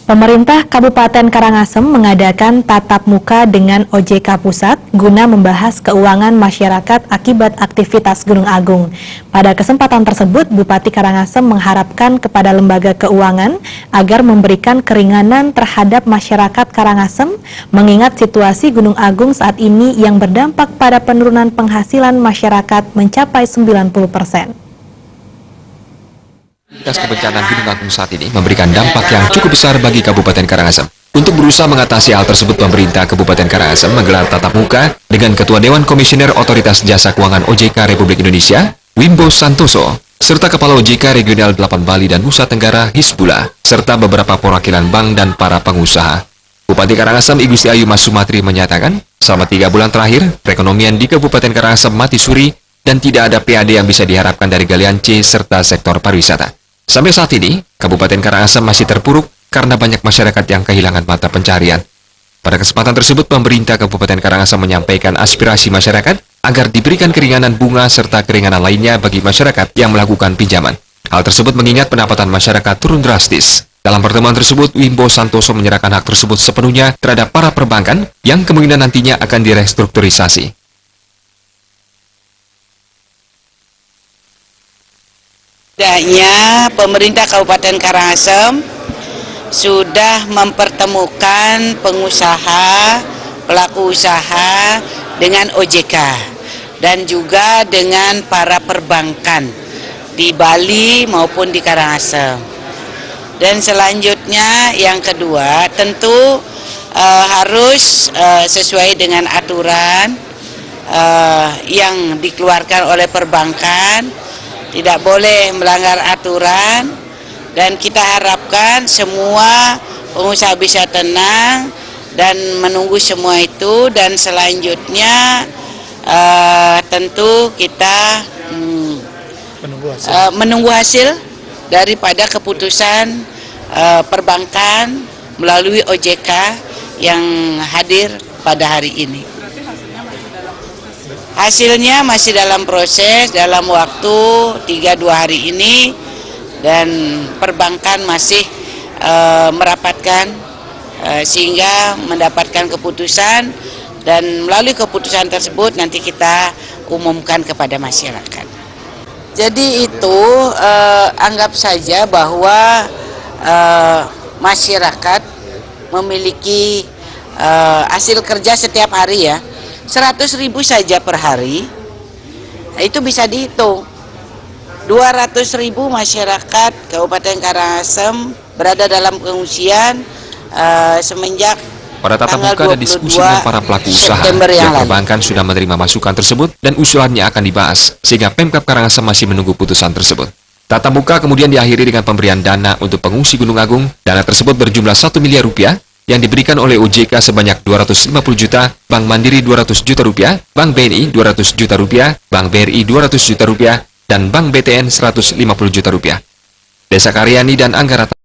Pemerintah Kabupaten Karangasem mengadakan tatap muka dengan OJK Pusat guna membahas keuangan masyarakat akibat aktivitas Gunung Agung. Pada kesempatan tersebut, Bupati Karangasem mengharapkan kepada lembaga keuangan agar memberikan keringanan terhadap masyarakat Karangasem, mengingat situasi Gunung Agung saat ini yang berdampak pada penurunan penghasilan masyarakat mencapai 90%. Aktivitas kebencanaan Gunung Agung saat ini memberikan dampak yang cukup besar bagi Kabupaten Karangasem. Untuk berusaha mengatasi hal tersebut, pemerintah Kabupaten Karangasem menggelar tatap muka dengan Ketua Dewan Komisioner Otoritas Jasa Keuangan OJK Republik Indonesia, Wimbo Santoso, serta Kepala OJK Regional 8 Bali dan Nusa Tenggara Hisbullah, serta beberapa perwakilan bank dan para pengusaha. Bupati Karangasem I Gusti Ayu Mas Sumatri menyatakan, selama 3 bulan terakhir, perekonomian di Kabupaten Karangasem mati suri dan tidak ada PAD yang bisa diharapkan dari galian C serta sektor pariwisata. Sampai saat ini, Kabupaten Karangasem masih terpuruk karena banyak masyarakat yang kehilangan mata pencarian. Pada kesempatan tersebut, pemerintah Kabupaten Karangasem menyampaikan aspirasi masyarakat agar diberikan keringanan bunga serta keringanan lainnya bagi masyarakat yang melakukan pinjaman. Hal tersebut mengingat pendapatan masyarakat turun drastis. Dalam pertemuan tersebut, Wimbo Santoso menyerahkan hak tersebut sepenuhnya terhadap para perbankan yang kemungkinan nantinya akan direstrukturisasi. Setidaknya pemerintah Kabupaten Karangasem sudah mempertemukan pengusaha, pelaku usaha dengan OJK dan juga dengan para perbankan di Bali maupun di Karangasem. Dan selanjutnya yang kedua tentu harus sesuai dengan aturan yang dikeluarkan oleh perbankan. Tidak boleh melanggar aturan, dan kita harapkan semua pengusaha bisa tenang dan menunggu semua itu. Dan selanjutnya tentu kita menunggu hasil daripada keputusan perbankan melalui OJK yang hadir pada hari ini. Hasilnya masih dalam proses, dalam waktu 3-2 hari ini, dan perbankan masih merapatkan sehingga mendapatkan keputusan, dan melalui keputusan tersebut nanti kita umumkan kepada masyarakat. Jadi itu anggap saja bahwa masyarakat memiliki hasil kerja setiap hari ya. 100.000 saja per hari, itu bisa dihitung. 200.000 masyarakat Kabupaten Karangasem berada dalam pengungsian semenjak pada tatap muka dan diskusi dengan para pelaku usaha, yang perbankan sudah menerima masukan tersebut dan usulannya akan dibahas, sehingga Pemkab Karangasem masih menunggu putusan tersebut. Tatap muka kemudian diakhiri dengan pemberian dana untuk pengungsi Gunung Agung. Dana tersebut berjumlah 1 miliar rupiah, yang diberikan oleh OJK sebanyak 250 juta, Bank Mandiri 200 juta rupiah, Bank BNI 200 juta rupiah, Bank BRI 200 juta rupiah, dan Bank BTN 150 juta rupiah. Desa Karyani dan Anggara